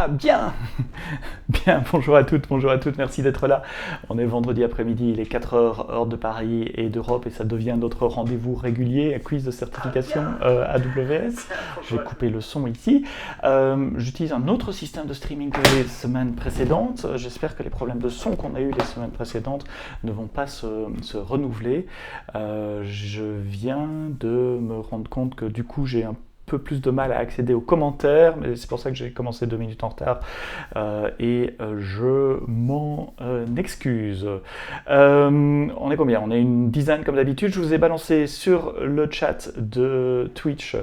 Ah, bien. Bien, bonjour à toutes, bonjour à toutes, merci d'être là. On est vendredi après-midi, il est 4 heures, heure de Paris et d'Europe, et ça devient notre rendez-vous régulier, un quiz de certification AWS. Je vais couper le son ici. J'utilise un autre système de streaming que les semaines précédentes. J'espère que les problèmes de son qu'on a eu les semaines précédentes ne vont pas se renouveler. Je viens de me rendre compte que du coup j'ai un peu plus de mal à accéder aux commentaires, mais c'est pour ça que j'ai commencé 2 minutes en retard je m'en excuse. On est combien? On est une dizaine comme d'habitude. Je vous ai balancé sur le chat de Twitch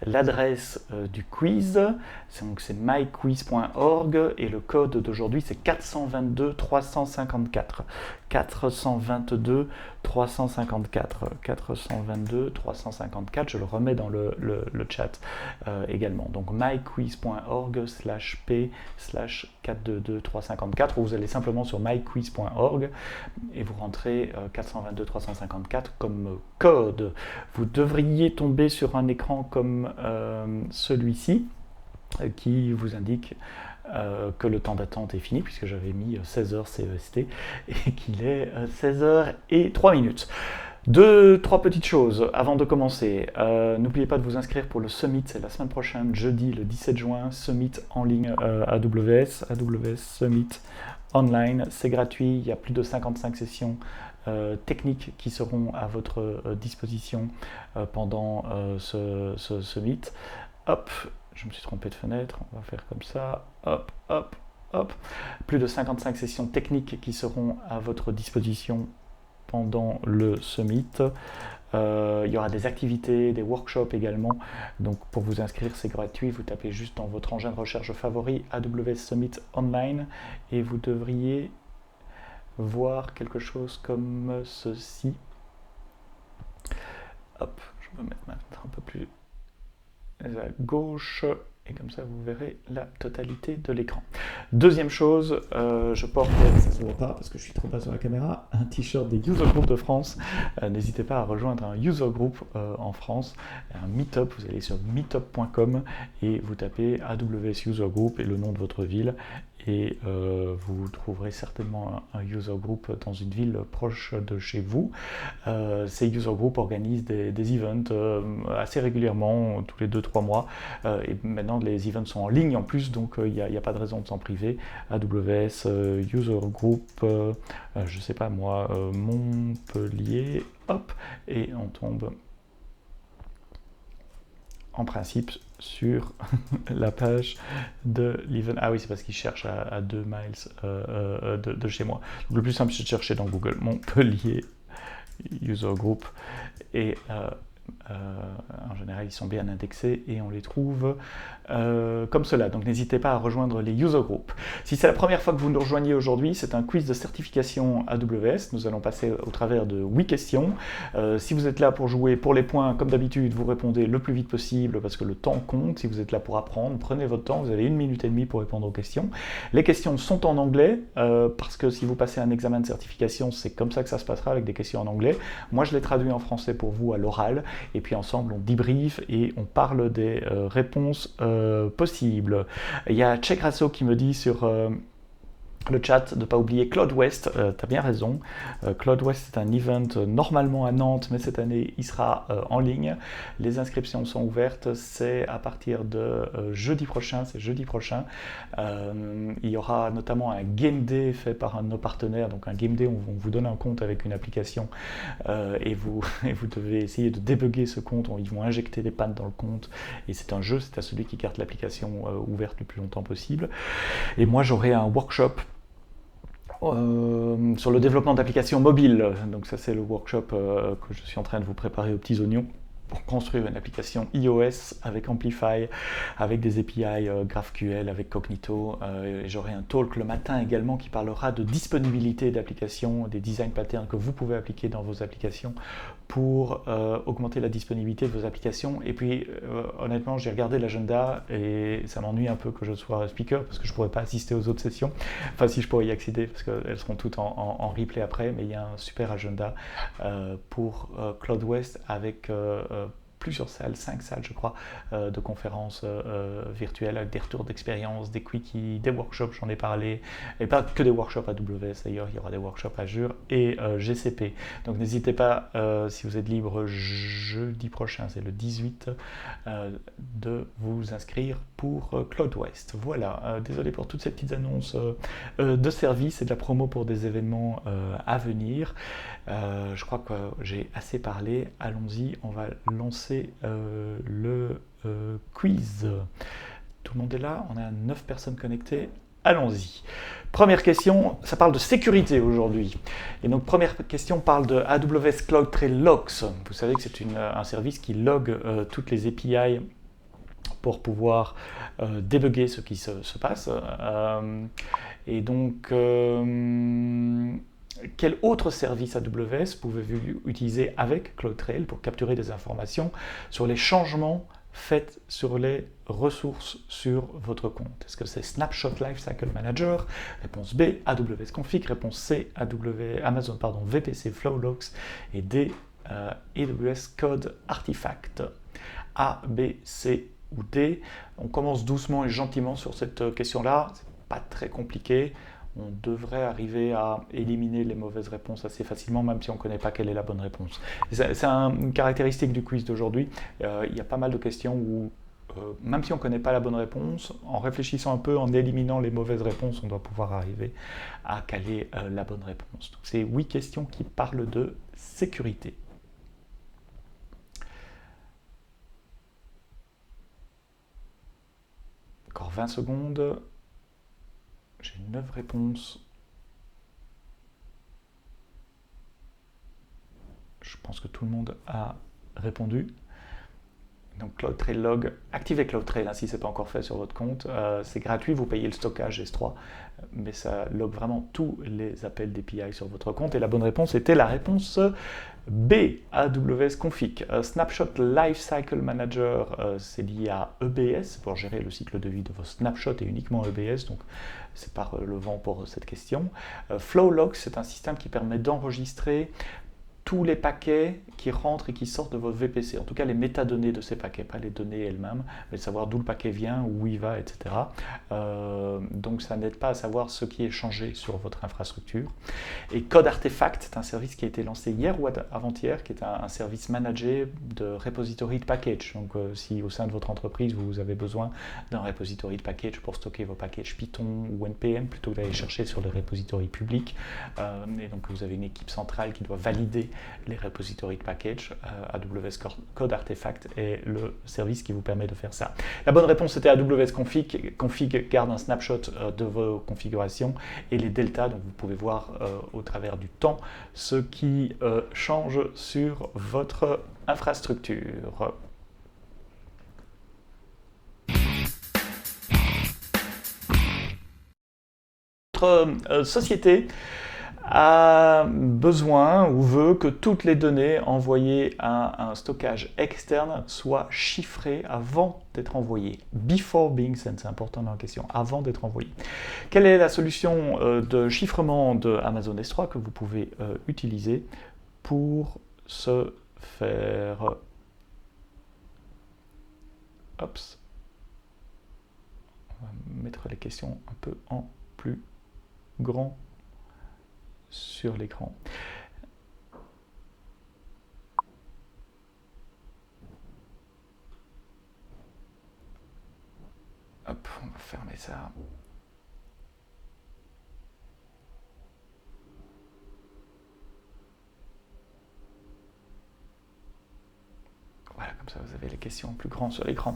l'adresse du quiz. C'est myquiz.org et le code d'aujourd'hui c'est 422 354. 422 354. 422 354. Je le remets dans le chat également. Donc myquiz.org/p/422 354 ou vous allez simplement sur myquiz.org et vous rentrez 422 354 comme code. Vous devriez tomber sur un écran comme celui-ci qui vous indique que le temps d'attente est fini, puisque j'avais mis 16h CEST et qu'il est 16h03. Deux, trois petites choses avant de commencer. N'oubliez pas de vous inscrire pour le Summit, c'est la semaine prochaine, jeudi le 17 juin, Summit en ligne AWS Summit online, c'est gratuit, il y a plus de 55 sessions techniques qui seront à votre disposition pendant ce Summit. Hop, je me suis trompé de fenêtre, on va faire comme ça, hop, hop, hop. Plus de 55 sessions techniques qui seront à votre disposition pendant le Summit. Il y aura des activités, des workshops également. Donc pour vous inscrire, c'est gratuit. Vous tapez juste dans votre engin de recherche favori AWS Summit Online et vous devriez voir quelque chose comme ceci. Hop, je vais me mettre maintenant un peu plus à gauche, et comme ça vous verrez la totalité de l'écran. Deuxième chose, je porte, ça se voit pas parce que je suis trop bas sur la caméra, un t-shirt des User Group de France. N'hésitez pas à rejoindre un User Group en France, un Meetup. Vous allez sur meetup.com et vous tapez AWS User Group et le nom de votre ville. Et vous trouverez certainement un user group dans une ville proche de chez vous. Ces user groups organisent des events assez régulièrement, tous les 2-3 mois. Et maintenant, les events sont en ligne en plus, donc il n'y a pas de raison de s'en priver. AWS User Group, je sais pas moi, Montpellier, hop, et on tombe en principe sur la page de l'event. Ah oui, c'est parce qu'il cherche à 2 miles de chez moi. Donc le plus simple, c'est de chercher dans Google Montpellier User Group et en général, ils sont bien indexés et on les trouve comme cela. Donc n'hésitez pas à rejoindre les user groups. Si c'est la première fois que vous nous rejoignez aujourd'hui, c'est un quiz de certification AWS. Nous allons passer au travers de 8 questions. Si vous êtes là pour jouer pour les points, comme d'habitude, vous répondez le plus vite possible parce que le temps compte. Si vous êtes là pour apprendre, prenez votre temps. Vous avez 1 minute et demie pour répondre aux questions. Les questions sont en anglais parce que si vous passez un examen de certification, c'est comme ça que ça se passera avec des questions en anglais. Moi, je les traduis en français pour vous à l'oral. Et puis ensemble, on debrief et on parle des réponses possibles. Il y a Check Rasso qui me dit sur le chat de ne pas oublier CloudWest, tu as bien raison. CloudWest c'est un event normalement à Nantes, mais cette année il sera en ligne. Les inscriptions sont ouvertes, c'est à partir de jeudi prochain, c'est jeudi prochain. Il y aura notamment un Game Day fait par un de nos partenaires, donc un Game Day où on vous donne un compte avec une application et vous devez essayer de débugger ce compte, ils vont injecter des pannes dans le compte et c'est un jeu, c'est à celui qui garde l'application ouverte le plus longtemps possible. Et moi j'aurai un workshop sur le développement d'applications mobiles. Donc ça c'est le workshop que je suis en train de vous préparer aux petits oignons pour construire une application iOS avec Amplify, avec des API GraphQL, avec Cognito. J'aurai un talk le matin également qui parlera de disponibilité d'applications, des design patterns que vous pouvez appliquer dans vos applications pour augmenter la disponibilité de vos applications. Et puis honnêtement, j'ai regardé l'agenda et ça m'ennuie un peu que je sois speaker parce que je ne pourrais pas assister aux autres sessions. Enfin si, je pourrais y accéder parce qu'elles seront toutes en replay après, mais il y a un super agenda pour CloudWest avec plusieurs salles, 5 salles je crois, de conférences virtuelles avec des retours d'expérience, des quickies, des workshops, j'en ai parlé, et pas que des workshops AWS d'ailleurs, il y aura des workshops Azure et GCP. Donc n'hésitez pas, si vous êtes libre jeudi prochain, c'est le 18, de vous inscrire pour CloudWest. Voilà, désolé pour toutes ces petites annonces de services et de la promo pour des événements à venir. Je crois que j'ai assez parlé, allons-y, on va lancer le quiz. Tout le monde est là, on a 9 personnes connectées, allons-y. Première question, ça parle de sécurité aujourd'hui. Et donc première question parle de AWS CloudTrail Logs. Vous savez que c'est un service qui log toutes les API pour pouvoir débugger ce qui se passe. Et donc, quel autre service AWS pouvez-vous utiliser avec CloudTrail pour capturer des informations sur les changements faits sur les ressources sur votre compte? Est-ce que c'est Snapshot Lifecycle Manager? Réponse B, AWS Config. Réponse C, Amazon VPC Flow Logs. Et D, AWS Code Artifact. A, B, C ou D. On commence doucement et gentiment sur cette question-là. C'est pas très compliqué. On devrait arriver à éliminer les mauvaises réponses assez facilement, même si on ne connaît pas quelle est la bonne réponse. C'est une caractéristique du quiz d'aujourd'hui. Il y a pas mal de questions où, même si on ne connaît pas la bonne réponse, en réfléchissant un peu, en éliminant les mauvaises réponses, on doit pouvoir arriver à caler la bonne réponse. Donc, c'est 8 questions qui parlent de sécurité. Encore 20 secondes. J'ai 9 réponses. Je pense que tout le monde a répondu. Donc CloudTrail Log, activez CloudTrail si ce n'est pas encore fait sur votre compte. C'est gratuit, vous payez le stockage S3, mais ça log vraiment tous les appels d'API sur votre compte. Et la bonne réponse était la réponse B, AWS Config. Snapshot Lifecycle Manager, c'est lié à EBS pour gérer le cycle de vie de vos snapshots et uniquement EBS, donc c'est par le vent pour cette question. Flow Logs, c'est un système qui permet d'enregistrer tous les paquets qui rentrent et qui sortent de votre VPC, en tout cas les métadonnées de ces paquets, pas les données elles-mêmes, mais savoir d'où le paquet vient, où il va, etc. Donc ça n'aide pas à savoir ce qui est changé sur votre infrastructure. Et Code Artifact, c'est un service qui a été lancé hier ou avant-hier, qui est un service managé de repository de package. Donc si au sein de votre entreprise, vous avez besoin d'un repository de package pour stocker vos packages Python ou NPM, plutôt que d'aller chercher sur les repositories publics, et donc vous avez une équipe centrale qui doit valider les repositories de package, AWS Code Artifact est le service qui vous permet de faire ça. La bonne réponse était AWS Config. Config garde un snapshot de vos configurations et les deltas, donc vous pouvez voir au travers du temps ce qui change sur votre infrastructure. Notre société a besoin ou veut que toutes les données envoyées à un stockage externe soient chiffrées avant d'être envoyées. Before being sent, c'est important dans la question, avant d'être envoyées. Quelle est la solution de chiffrement de Amazon S3 que vous pouvez utiliser pour ce faire? Oups. On va mettre les questions un peu en plus grand sur l'écran. Hop, on va fermer ça. Voilà, comme ça vous avez les questions plus grandes sur l'écran.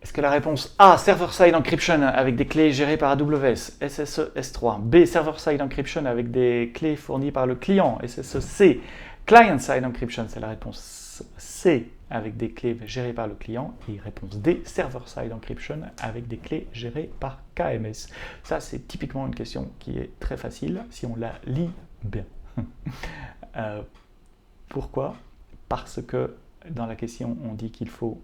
Est-ce que la réponse A, Server-Side Encryption avec des clés gérées par AWS, SSE S3. B, Server-Side Encryption avec des clés fournies par le client, SSE C. Client-Side Encryption, c'est la réponse C avec des clés gérées par le client. Et réponse D, Server-Side Encryption avec des clés gérées par KMS. Ça, c'est typiquement une question qui est très facile si on la lit bien. Pourquoi? Parce que dans la question, on dit qu'il faut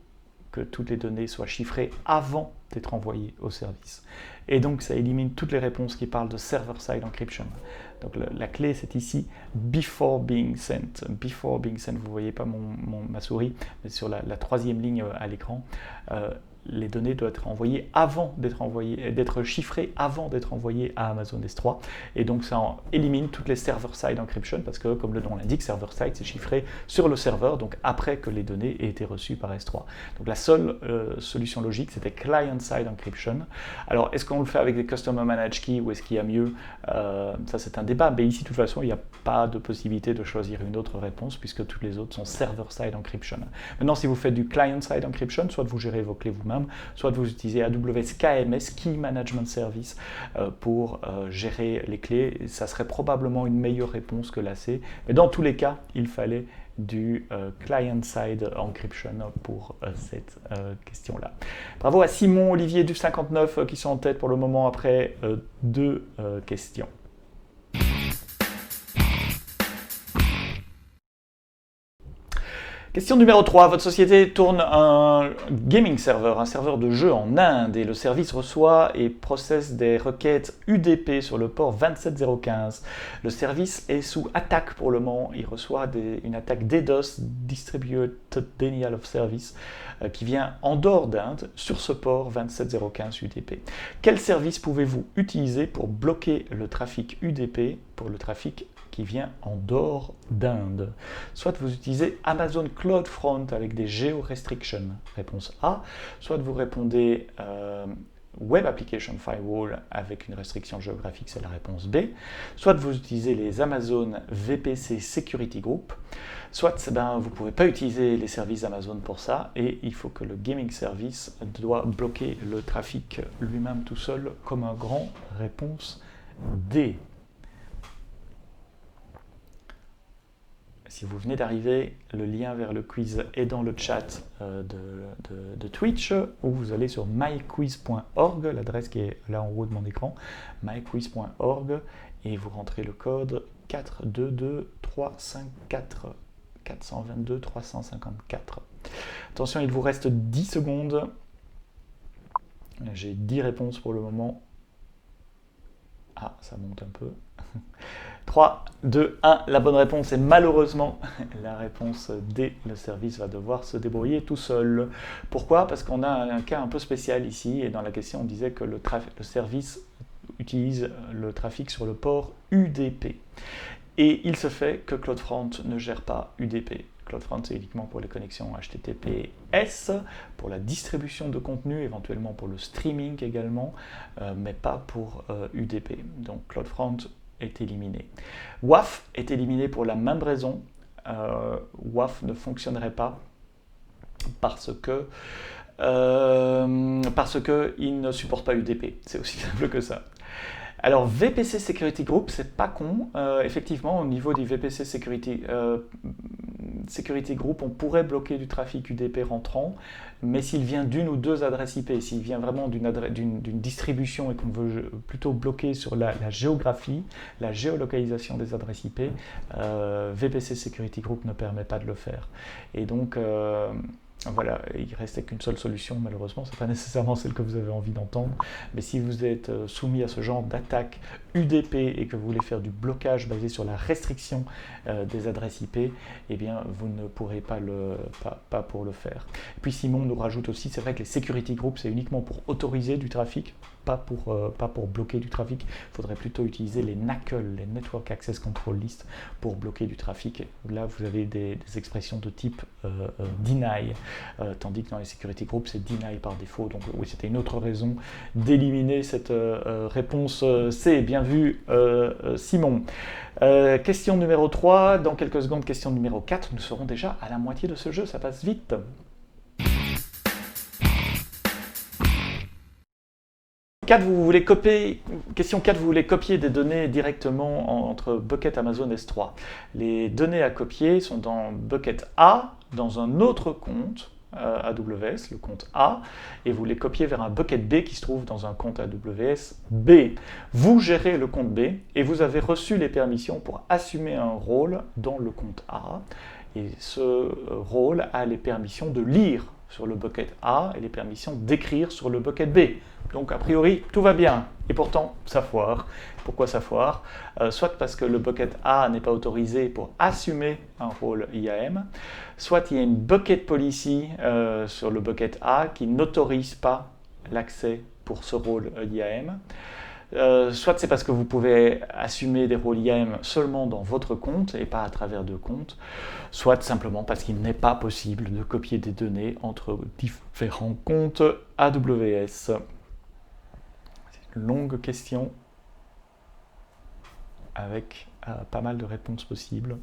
que toutes les données soient chiffrées avant d'être envoyées au service. Et donc ça élimine toutes les réponses qui parlent de server-side encryption. Donc la clé c'est ici before being sent. Before being sent, vous ne voyez pas ma souris, mais sur la troisième ligne à l'écran, les données doivent être envoyées avant d'être chiffrées avant d'être envoyées à Amazon S3. Et donc ça élimine toutes les server-side encryption parce que, comme le nom l'indique, server-side c'est chiffré sur le serveur, donc après que les données aient été reçues par S3. Donc la seule solution logique c'était client-side encryption. Alors est-ce qu'on le fait avec des customer managed keys ou est-ce qu'il y a mieux? Ça c'est un débat, mais ici de toute façon il n'y a pas de possibilité de choisir une autre réponse puisque toutes les autres sont server-side encryption. Maintenant si vous faites du client-side encryption, soit vous gérez vos clés vous-même, soit vous utilisez AWS KMS, Key Management Service, pour gérer les clés. Ça serait probablement une meilleure réponse que l'AC, mais dans tous les cas, il fallait du client-side encryption pour cette question-là. Bravo à Simon, Olivier du 59 qui sont en tête pour le moment après deux questions. Question numéro 3. Votre société tourne un gaming server, un serveur de jeu en Inde, et le service reçoit et processe des requêtes UDP sur le port 27015. Le service est sous attaque pour le moment. Il reçoit une attaque DDoS, Distributed Denial of Service, qui vient en dehors d'Inde sur ce port 27015 UDP. Quel service pouvez-vous utiliser pour bloquer le trafic UDP pour le trafic qui vient en dehors d'Inde? Soit vous utilisez Amazon CloudFront avec des geo-restrictions, réponse A, soit vous répondez Web Application Firewall avec une restriction géographique, c'est la réponse B, soit vous utilisez les Amazon VPC Security Group, soit vous ne pouvez pas utiliser les services Amazon pour ça, et il faut que le gaming service doit bloquer le trafic lui-même tout seul comme un grand, réponse D. Si vous venez d'arriver, le lien vers le quiz est dans le chat de Twitch, ou vous allez sur myquiz.org, l'adresse qui est là en haut de mon écran, myquiz.org, et vous rentrez le code 422354, 422 354. Attention, il vous reste 10 secondes. J'ai 10 réponses pour le moment. Ah, ça monte un peu. 3, 2, 1, la bonne réponse est malheureusement la réponse D. Le service va devoir se débrouiller tout seul. Pourquoi? Parce qu'on a un cas un peu spécial ici, et dans la question on disait que le service utilise le trafic sur le port UDP. Et il se fait que CloudFront ne gère pas UDP. CloudFront, c'est uniquement pour les connexions HTTPS, pour la distribution de contenu, éventuellement pour le streaming également, mais pas pour UDP. Donc CloudFront est éliminé. WAF est éliminé pour la même raison. WAF ne fonctionnerait pas parce que il ne supporte pas UDP. C'est aussi simple que ça. Alors VPC Security Group, c'est pas con. Effectivement, au niveau du VPC Security Group, on pourrait bloquer du trafic UDP rentrant, mais s'il vient d'une ou deux adresses IP, s'il vient vraiment d'une distribution et qu'on veut plutôt bloquer sur la géographie, la géolocalisation des adresses IP, VPC Security Group ne permet pas de le faire. Et donc, voilà, il ne restait qu'une seule solution, malheureusement, ce n'est pas nécessairement celle que vous avez envie d'entendre, mais si vous êtes soumis à ce genre d'attaque UDP et que vous voulez faire du blocage basé sur la restriction des adresses IP, eh bien, vous ne pourrez pas pour le faire. Et puis Simon nous rajoute aussi, c'est vrai que les security groups, c'est uniquement pour autoriser du trafic, pas pour bloquer du trafic. Il faudrait plutôt utiliser les NACL, les Network Access Control List, pour bloquer du trafic. Là, vous avez des expressions de type deny, tandis que dans les security groups, c'est deny par défaut. Donc oui, c'était une autre raison d'éliminer cette réponse C. Bien vu, Simon. Question numéro 3. Dans quelques secondes, question numéro 4. Nous serons déjà à la moitié de ce jeu. Ça passe vite. Question 4, vous voulez copier des données directement entre bucket Amazon S3. Les données à copier sont dans bucket A, dans un autre compte AWS, le compte A, et vous les copiez vers un bucket B qui se trouve dans un compte AWS B. Vous gérez le compte B et vous avez reçu les permissions pour assumer un rôle dans le compte A. Et ce rôle a les permissions de lire sur le bucket A et les permissions d'écrire sur le bucket B. Donc a priori, tout va bien. Et pourtant, ça foire. Pourquoi ça foire? Soit parce que le bucket A n'est pas autorisé pour assumer un rôle IAM, soit il y a une bucket policy sur le bucket A qui n'autorise pas l'accès pour ce rôle IAM. Soit c'est parce que vous pouvez assumer des rôles IAM seulement dans votre compte et pas à travers deux comptes, soit simplement parce qu'il n'est pas possible de copier des données entre différents comptes AWS. C'est une longue question avec pas mal de réponses possibles.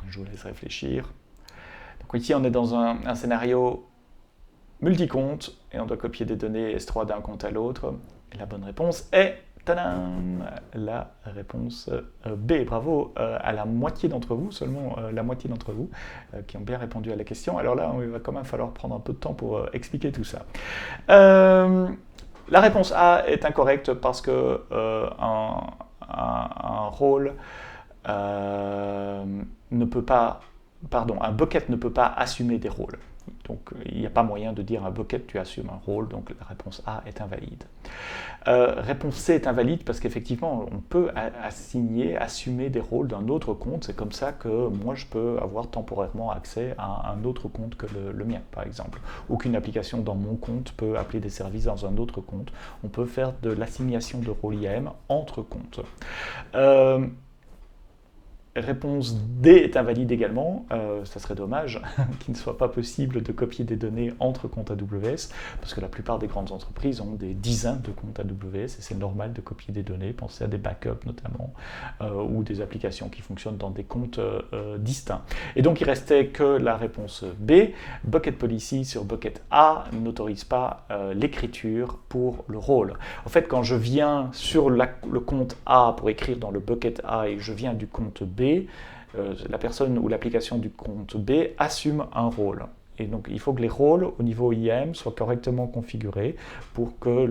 Je vous laisse réfléchir. Donc ici, on est dans un scénario multi-compte et on doit copier des données S3 d'un compte à l'autre. Et la bonne réponse est tadam, la réponse B. Bravo à la moitié d'entre vous, seulement la moitié d'entre vous qui ont bien répondu à la question. Alors là, il va quand même falloir prendre un peu de temps pour expliquer tout ça. La réponse A est incorrecte parce que un rôle ne peut pas, pardon, un bucket ne peut pas assumer des rôles. Donc il n'y a pas moyen de dire un bucket tu assumes un rôle, donc la réponse A est invalide. Réponse C est invalide parce qu'effectivement on peut assumer des rôles d'un autre compte, c'est comme ça que moi je peux avoir temporairement accès à un autre compte que le mien par exemple. Aucune application dans mon compte peut appeler des services dans un autre compte, on peut faire de l'assignation de rôle IAM entre comptes. Réponse D est invalide également, ça serait dommage qu'il ne soit pas possible de copier des données entre comptes AWS, parce que la plupart des grandes entreprises ont des dizaines de comptes AWS et c'est normal de copier des données, pensez à des backups notamment, ou des applications qui fonctionnent dans des comptes distincts. Et donc il restait que la réponse B, Bucket Policy sur Bucket A n'autorise pas l'écriture pour le rôle. En fait, quand je viens sur le compte A pour écrire dans le Bucket A et que je viens du compte B, la personne ou l'application du compte B assume un rôle. Et donc, il faut que les rôles au niveau IAM soient correctement configurés pour que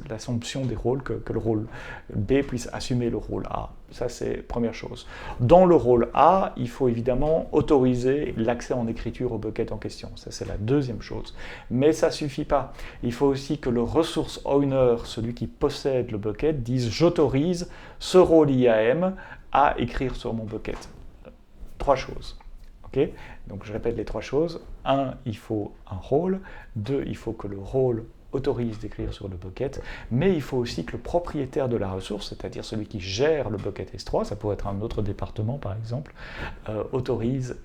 l'assumption des rôles, que le rôle B puisse assumer le rôle A. Ça, c'est première chose. Dans le rôle A, il faut évidemment autoriser l'accès en écriture au bucket en question. Ça, c'est la deuxième chose. Mais ça ne suffit pas. Il faut aussi que le resource owner, celui qui possède le bucket, dise « j'autorise ce rôle IAM à écrire sur mon bucket ». Trois choses. Okay, donc je répète les trois choses. 1, il faut un rôle. 2, il faut que le rôle autorise d'écrire sur le bucket, mais il faut aussi que le propriétaire de la ressource, c'est-à-dire celui qui gère le bucket S3, ça pourrait être un autre département par exemple, autorise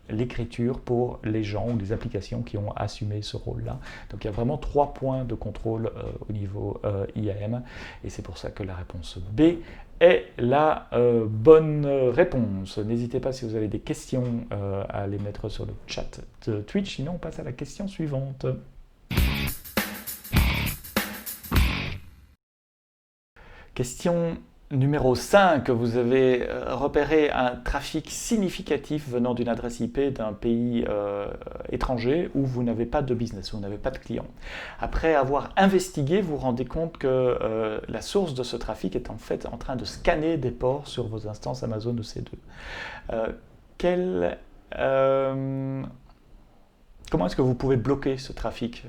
l'écriture pour les gens ou les applications qui ont assumé ce rôle-là. Donc il y a vraiment 3 points de contrôle au niveau IAM, et c'est pour ça que la réponse B est la bonne réponse. N'hésitez pas si vous avez des questions à les mettre sur le chat de Twitch, sinon on passe à la question suivante. Question numéro 5. Vous avez repéré un trafic significatif venant d'une adresse IP d'un pays étranger où vous n'avez pas de business, où vous n'avez pas de clients. Après avoir investigué, vous vous rendez compte que la source de ce trafic est en fait en train de scanner des ports sur vos instances Amazon EC2. Comment est-ce que vous pouvez bloquer ce trafic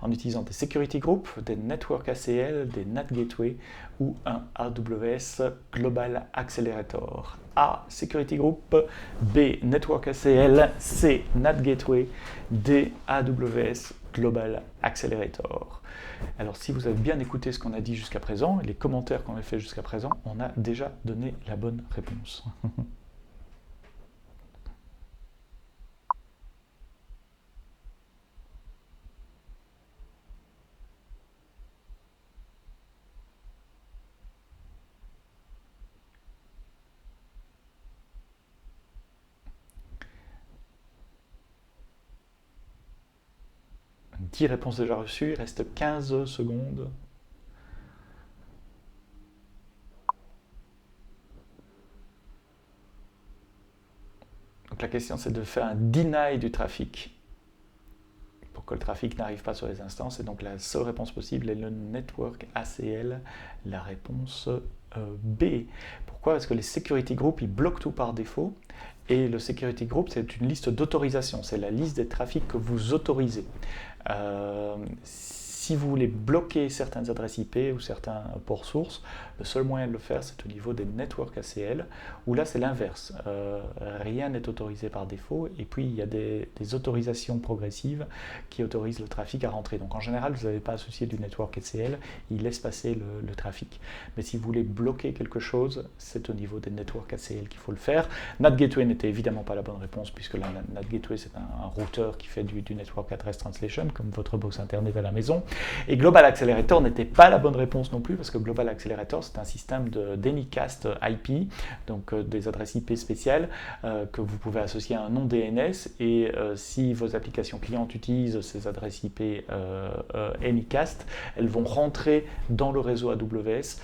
en utilisant des security groups, des network ACL, des NAT gateway ou un AWS Global Accelerator? A. Security group, B. Network ACL, C. NAT gateway, D. AWS Global Accelerator. Alors si vous avez bien écouté ce qu'on a dit jusqu'à présent, et les commentaires qu'on a fait jusqu'à présent, on a déjà donné la bonne réponse. « 10 réponses déjà reçues, il reste 15 secondes. Donc la question c'est de faire un deny du trafic. pour que le trafic n'arrive pas sur les instances. Et donc la seule réponse possible est le network ACL, la réponse B. Pourquoi? Parce que les security groups, ils bloquent tout par défaut. Et le security group, c'est une liste d'autorisation. C'est la liste des trafics que vous autorisez. Si vous voulez bloquer certaines adresses IP ou certains ports sources, le seul moyen de le faire, c'est au niveau des networks ACL, où là, c'est l'inverse. Rien n'est autorisé par défaut, et puis il y a des autorisations progressives qui autorisent le trafic à rentrer. Donc en général, vous n'avez pas associé du network ACL, il laisse passer le trafic. Mais si vous voulez bloquer quelque chose, c'est au niveau des networks ACL qu'il faut le faire. NAT Gateway n'était évidemment pas la bonne réponse, puisque la NAT Gateway, c'est un routeur qui fait du Network Address Translation, comme votre box Internet à la maison. Et Global Accelerator n'était pas la bonne réponse non plus, parce que Global Accelerator, c'est un système d'Anycast IP, donc des adresses IP spéciales que vous pouvez associer à un nom DNS. Et si vos applications clientes utilisent ces adresses IP Anycast, elles vont rentrer dans le réseau AWS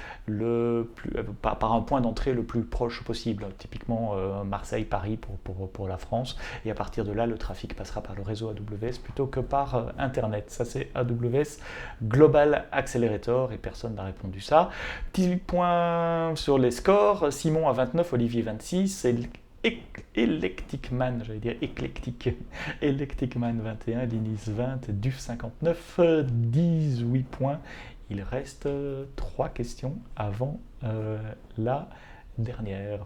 par un point d'entrée le plus proche possible, typiquement Marseille, Paris pour la France. Et à partir de là, le trafic passera par le réseau AWS plutôt que par Internet. Ça, c'est AWS Global Accelerator, et personne n'a répondu ça. 18 points sur les scores. Simon à 29, Olivier 26, Electic Man, j'allais dire éclectique, Electic Man 21, Linis 20, Duf 59, 18 points. Il reste 3 questions avant la dernière.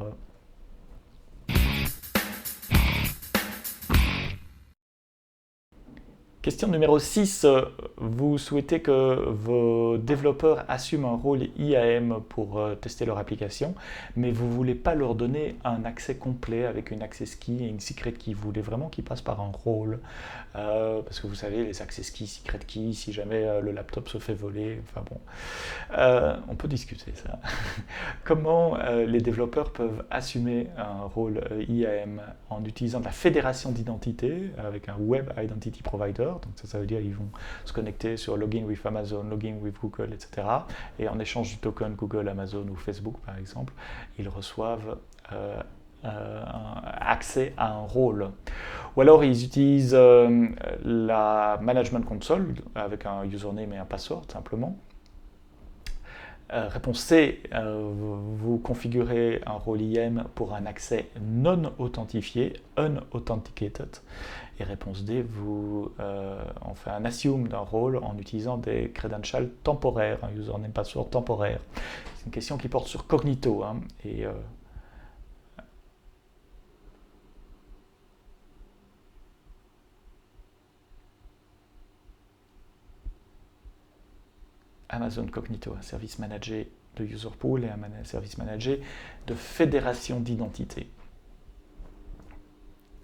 Question numéro 6. Vous souhaitez que vos développeurs assument un rôle IAM pour tester leur application, mais vous ne voulez pas leur donner un accès complet avec une access key et une secret key. Vous voulez vraiment qu'ils passent par un rôle, parce que vous savez, les access keys, secret key, si jamais le laptop se fait voler, enfin bon, on peut discuter ça. Comment les développeurs peuvent assumer un rôle IAM en utilisant de la fédération d'identité avec un Web Identity Provider. Donc ça veut dire qu'ils vont se connecter sur Login with Amazon, Login with Google, etc. Et en échange du token Google, Amazon ou Facebook, par exemple, ils reçoivent accès à un rôle. Ou alors ils utilisent la Management Console avec un username et un password, simplement. Réponse C, vous configurez un rôle IAM pour un accès non authentifié, unauthenticated. Et réponse D, on fait un assume d'un rôle en utilisant des credentials temporaires, un username password temporaire. C'est une question qui porte sur Cognito. Amazon Cognito, un service managé de user pool et un service managé de fédération d'identité.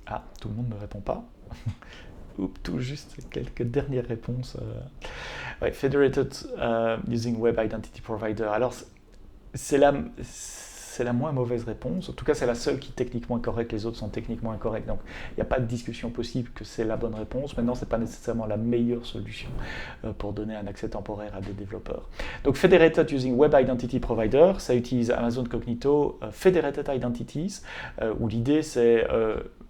Ah, tout le monde ne répond pas. Oups, tout juste quelques dernières réponses. Ouais, Federated using Web Identity Provider. Alors, c'est la moins mauvaise réponse. En tout cas, c'est la seule qui est techniquement incorrecte. Les autres sont techniquement incorrects. Donc, il n'y a pas de discussion possible que c'est la bonne réponse. Maintenant, ce n'est pas nécessairement la meilleure solution pour donner un accès temporaire à des développeurs. Donc, Federated using Web Identity Provider, ça utilise Amazon Cognito Federated Identities, où l'idée, c'est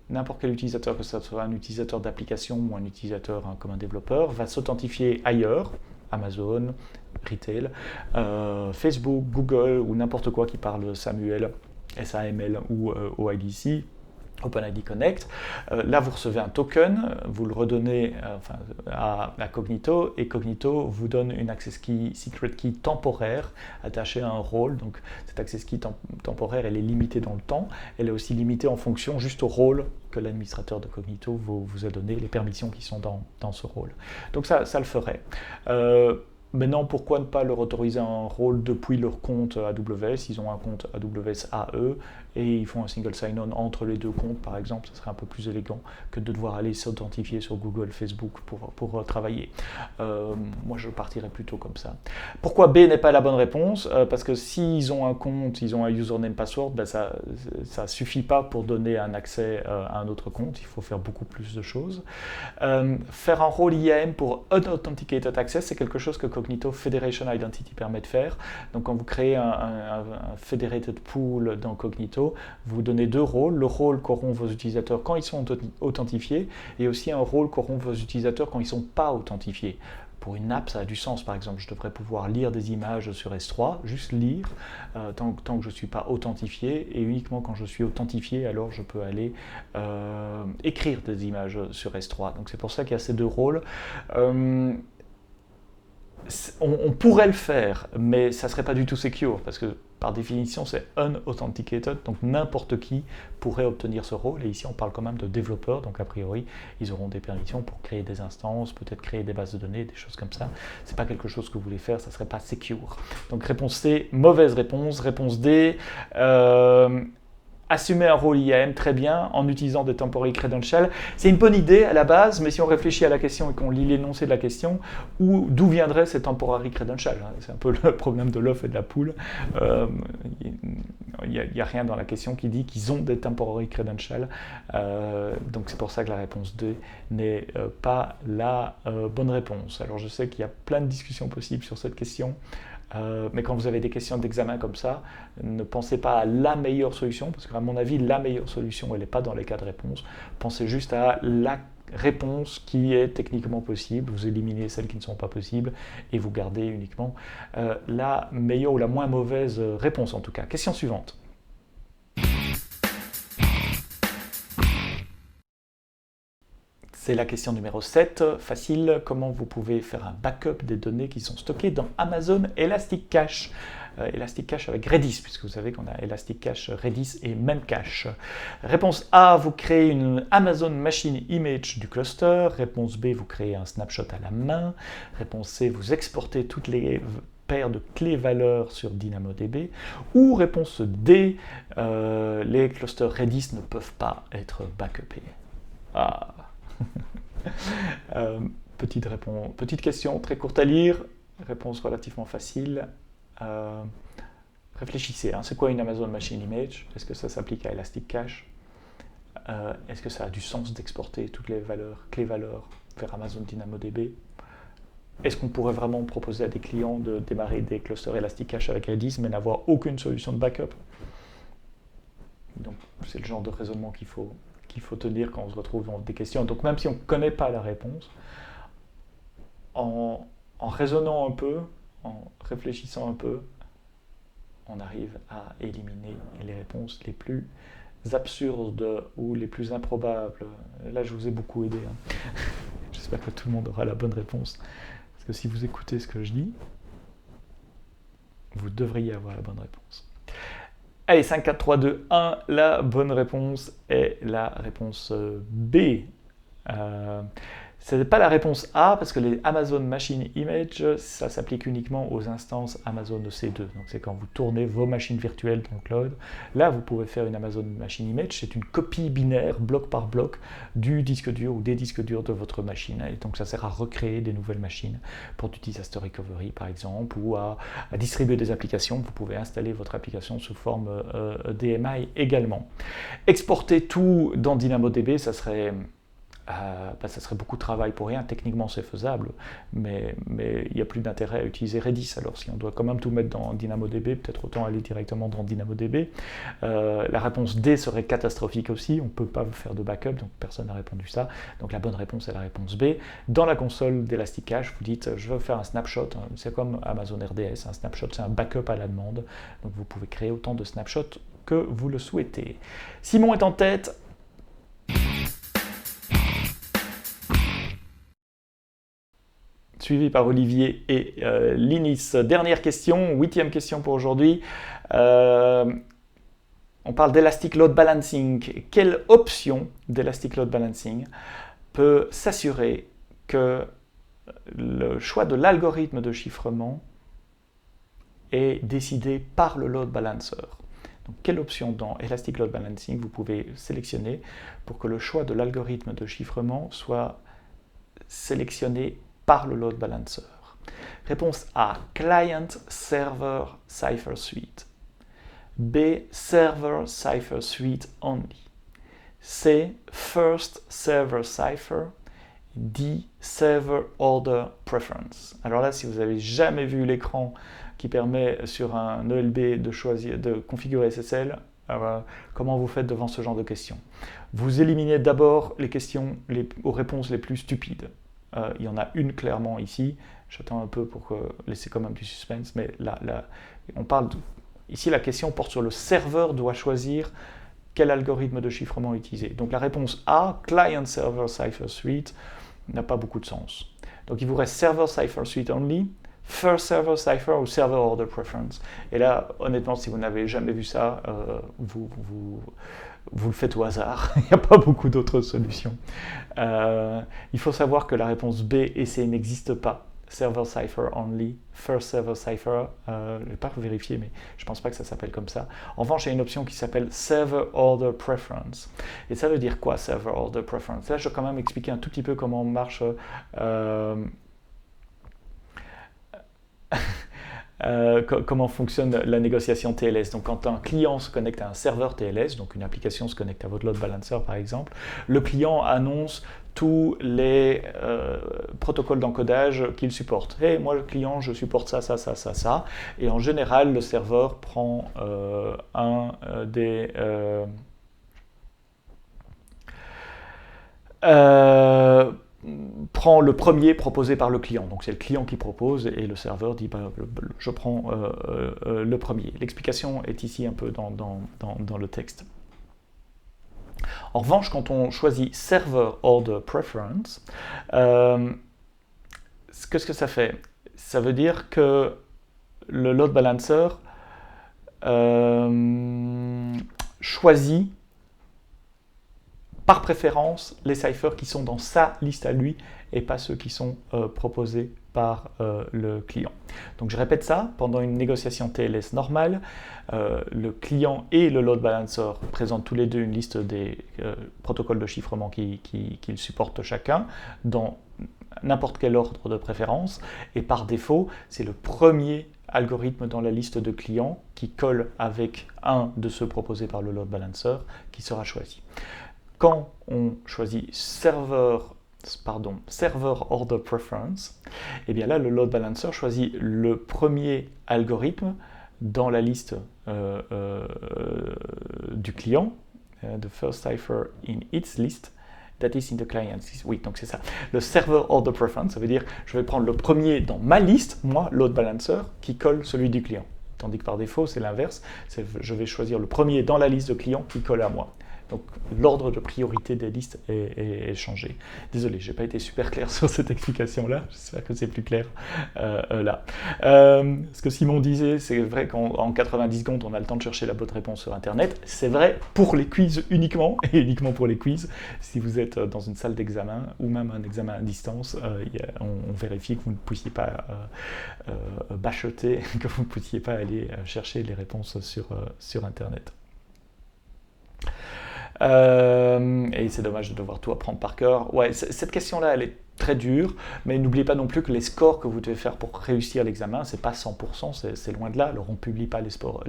n'importe quel utilisateur, que ce soit un utilisateur d'application ou un utilisateur comme un développeur, va s'authentifier ailleurs, Amazon, Retail, Facebook, Google ou n'importe quoi qui parle SAML ou OIDC, OpenID Connect. Là, vous recevez un token, vous le redonnez à Cognito, et Cognito vous donne une access key, secret key temporaire attachée à un rôle. Donc, cette access key temporaire, elle est limitée dans le temps. Elle est aussi limitée en fonction juste au rôle que l'administrateur de Cognito vous a donné, les permissions qui sont dans ce rôle. Donc, ça le ferait. Maintenant, pourquoi ne pas leur autoriser un rôle depuis leur compte AWS? Ils ont un compte AWS à eux et ils font un single sign-on entre les deux comptes, par exemple. Ce serait un peu plus élégant que de devoir aller s'authentifier sur Google, Facebook pour travailler. Moi, je partirais plutôt comme ça. Pourquoi B n'est pas la bonne réponse? Parce que s'ils ont un compte, ils ont un username password, ben ça ne suffit pas pour donner un accès à un autre compte. Il faut faire beaucoup plus de choses. Faire un rôle IAM pour Unauthenticated Access, c'est quelque chose que Cognito Federation Identity permet de faire. Donc quand vous créez un Federated Pool dans Cognito, bientôt. Vous donnez deux rôles, le rôle qu'auront vos utilisateurs quand ils sont authentifiés et aussi un rôle qu'auront vos utilisateurs quand ils ne sont pas authentifiés. Pour une app, ça a du sens. Par exemple, je devrais pouvoir lire des images sur S3, juste lire, tant que je ne suis pas authentifié, et uniquement quand je suis authentifié, alors je peux aller écrire des images sur S3. Donc c'est pour ça qu'il y a ces deux rôles. On pourrait le faire, mais ça ne serait pas du tout secure, parce que par définition, c'est unauthenticated, donc n'importe qui pourrait obtenir ce rôle, et ici on parle quand même de développeurs, donc a priori, ils auront des permissions pour créer des instances, peut-être créer des bases de données, des choses comme ça. C'est pas quelque chose que vous voulez faire, ça ne serait pas secure. Donc réponse C, mauvaise réponse. Réponse D, assumer un rôle IAM très bien en utilisant des temporary credentials. C'est une bonne idée à la base, mais si on réfléchit à la question et qu'on lit l'énoncé de la question, d'où viendraient ces temporary credentials? C'est un peu le problème de l'œuf et de la poule. Il n'y a rien dans la question qui dit qu'ils ont des temporary credentials. Donc c'est pour ça que la réponse 2 n'est pas la bonne réponse. Alors je sais qu'il y a plein de discussions possibles sur cette question. Mais quand vous avez des questions d'examen comme ça, ne pensez pas à la meilleure solution, parce qu'à mon avis, la meilleure solution, elle n'est pas dans les cas de réponse. Pensez juste à la réponse qui est techniquement possible, vous éliminez celles qui ne sont pas possibles, et vous gardez uniquement la meilleure ou la moins mauvaise réponse en tout cas. Question suivante. C'est la question numéro 7, facile. Comment vous pouvez faire un backup des données qui sont stockées dans Amazon Elastic Cache? Elastic Cache avec Redis, puisque vous savez qu'on a Elastic Cache, Redis et Memcache. Réponse A, vous créez une Amazon Machine Image du cluster. Réponse B, vous créez un snapshot à la main. Réponse C, vous exportez toutes les paires de clés valeurs sur DynamoDB. Ou réponse D, les clusters Redis ne peuvent pas être backupés. Ah. Petite question très courte à lire, réponse relativement facile. Réfléchissez, c'est quoi une Amazon Machine Image? Est-ce que ça s'applique à Elastic Cache? Est-ce que ça a du sens d'exporter toutes les clés valeurs vers Amazon DynamoDB? Est-ce qu'on pourrait vraiment proposer à des clients de démarrer des clusters Elastic Cache avec Redis mais n'avoir aucune solution de backup? Donc c'est le genre de raisonnement qu'il faut tenir quand on se retrouve dans des questions. Donc même si on ne connaît pas la réponse, en raisonnant un peu, en réfléchissant un peu, on arrive à éliminer les réponses les plus absurdes ou les plus improbables. Là, je vous ai beaucoup aidé. J'espère que tout le monde aura la bonne réponse. Parce que si vous écoutez ce que je dis, vous devriez avoir la bonne réponse. Allez, 5, 4, 3, 2, 1, la bonne réponse est la réponse B. Ce n'est pas la réponse A, parce que les Amazon Machine Image, ça s'applique uniquement aux instances Amazon EC2. Donc c'est quand vous tournez vos machines virtuelles dans le cloud. Là, vous pouvez faire une Amazon Machine Image, c'est une copie binaire, bloc par bloc, du disque dur ou des disques durs de votre machine. Et donc ça sert à recréer des nouvelles machines pour du disaster recovery, par exemple, ou à distribuer des applications. Vous pouvez installer votre application sous forme DMI également. Exporter tout dans DynamoDB, ça serait beaucoup de travail pour rien. Techniquement, c'est faisable, mais il n'y a plus d'intérêt à utiliser Redis. Alors, si on doit quand même tout mettre dans DynamoDB, peut-être autant aller directement dans DynamoDB. La réponse D serait catastrophique aussi. On ne peut pas faire de backup, donc personne n'a répondu ça. Donc, la bonne réponse est la réponse B. Dans la console d'Elastic Cache, vous dites, je veux faire un snapshot. C'est comme Amazon RDS. Un snapshot, c'est un backup à la demande. Donc, vous pouvez créer autant de snapshots que vous le souhaitez. Simon est en tête. Suivi par Olivier et Linis. Dernière question, 8e question pour aujourd'hui. On parle d'Elastic Load Balancing. Quelle option d'Elastic Load Balancing peut s'assurer que le choix de l'algorithme de chiffrement est décidé par le load balancer? Donc, quelle option dans Elastic Load Balancing vous pouvez sélectionner pour que le choix de l'algorithme de chiffrement soit sélectionné par le load balancer? Réponse A, Client Server Cipher Suite. B, Server Cipher Suite Only. C, First Server Cipher. D, Server Order Preference. Alors là, si vous n'avez jamais vu l'écran qui permet sur un ELB de configurer SSL, Comment vous faites devant ce genre de questions? Vous éliminez d'abord les questions aux réponses les plus stupides. Il y en a une clairement ici. J'attends un peu pour laisser quand même du suspense, mais là on parle ici, la question porte sur le serveur doit choisir quel algorithme de chiffrement utiliser. Donc la réponse A, Client Server Cipher Suite, n'a pas beaucoup de sens. Donc il vous reste Server Cipher Suite Only, First Server Cipher ou Server Order Preference. Et là, honnêtement, si vous n'avez jamais vu ça, vous le faites au hasard. Il n'y a pas beaucoup d'autres solutions. Il faut savoir que la réponse B et C n'existe pas. Server Cipher Only, First Server Cipher, je ne vais pas vérifier, mais je ne pense pas que ça s'appelle comme ça. En revanche, il y a une option qui s'appelle Server Order Preference. Et ça veut dire quoi, Server Order Preference? Là, je vais quand même expliquer un tout petit peu comment marche comment fonctionne la négociation TLS. Donc quand un client se connecte à un serveur TLS, donc une application se connecte à votre load balancer par exemple, le client annonce tous les protocoles d'encodage qu'il supporte. Hey, moi le client, je supporte ça, ça, ça, ça, ça. Et en général, le serveur prend prend le premier proposé par le client. Donc c'est le client qui propose et le serveur dit je prends le premier. L'explication est ici un peu dans le texte. En revanche, quand on choisit Server Order Preference, qu'est-ce que ça fait? Ça veut dire que le load balancer choisit par préférence les ciphers qui sont dans sa liste à lui et pas ceux qui sont proposés par le client. Donc je répète ça, pendant une négociation TLS normale, le client et le load balancer présentent tous les deux une liste des protocoles de chiffrement qu'ils supportent chacun dans n'importe quel ordre de préférence, et par défaut, c'est le premier algorithme dans la liste de clients qui colle avec un de ceux proposés par le load balancer qui sera choisi. Quand on choisit Server Order Preference, et bien là, le load balancer choisit le premier algorithme dans la liste du client, the first cipher in its list, that is in the client list. Oui, donc c'est ça. Le Server Order Preference, ça veut dire je vais prendre le premier dans ma liste, moi, load balancer, qui colle celui du client. Tandis que par défaut, c'est l'inverse. Je vais choisir le premier dans la liste de clients qui colle à moi. Donc l'ordre de priorité des listes est changé. Désolé, je n'ai pas été super clair sur cette explication-là, j'espère que c'est plus clair là. Ce que Simon disait, c'est vrai qu'en 90 secondes, on a le temps de chercher la bonne réponse sur Internet. C'est vrai pour les quiz uniquement, et uniquement pour les quiz. Si vous êtes dans une salle d'examen, ou même un examen à distance, on vérifie que vous ne puissiez pas bachoter, que vous ne puissiez pas aller chercher les réponses sur Internet. Et c'est dommage de devoir tout apprendre par cœur. Ouais, cette question-là, elle est très dure, mais n'oubliez pas non plus que les scores que vous devez faire pour réussir l'examen, c'est pas 100%, c'est loin de là. Alors on ne publie pas les scores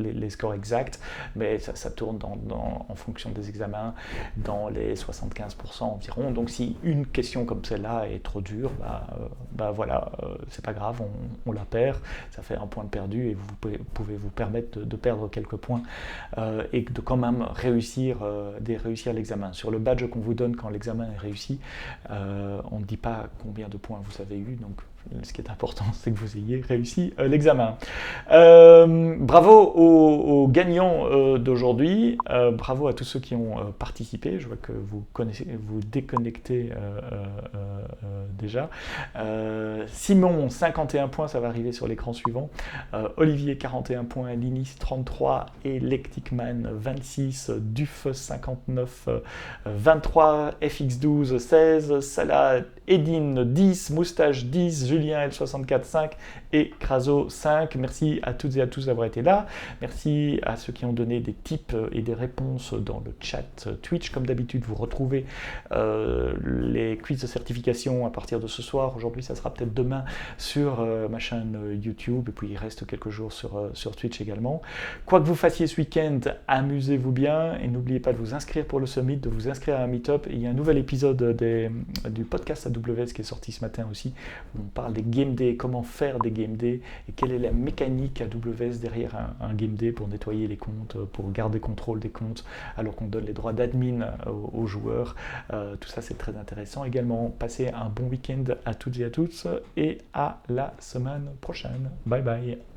exacts, mais ça tourne en fonction des examens dans les 75% environ. Donc si une question comme celle-là est trop dure, voilà, c'est pas grave, on la perd, ça fait un point de perdu et vous pouvez vous permettre de perdre quelques points et de quand même réussir l'examen. Sur le badge qu'on vous donne quand l'examen est réussi, on ne dit pas combien de points vous avez eu, donc ce qui est important, c'est que vous ayez réussi l'examen. Bravo aux gagnants d'aujourd'hui, bravo à tous ceux qui ont participé, je vois que vous déconnectez déjà. Simon, 51 points, ça va arriver sur l'écran suivant. Olivier, 41 points, Linis, 33, Electicman, 26, Duf, 59, 23, FX12, 16, Salah, Edine, 10, Moustache, 10, Julien L64, 5 et Craso, 5. Merci à toutes et à tous d'avoir été là. Merci à ceux qui ont donné des tips et des réponses dans le chat Twitch. Comme d'habitude, vous retrouvez les quiz de certification à partir de ce soir. Aujourd'hui, ça sera peut-être demain sur ma chaîne YouTube. Et puis, il reste quelques jours sur Twitch également. Quoi que vous fassiez ce week-end, amusez-vous bien. Et n'oubliez pas de vous inscrire pour le Summit, de vous inscrire à un Meetup. Il y a un nouvel épisode du podcast AWS qui est sorti ce matin aussi, où on parle des game days, comment faire des game days et quelle est la mécanique AWS derrière un game day pour nettoyer les comptes, pour garder contrôle des comptes alors qu'on donne les droits d'admin aux joueurs. Tout ça c'est très intéressant. Également, passez un bon week-end à toutes et à tous et à la semaine prochaine. Bye bye.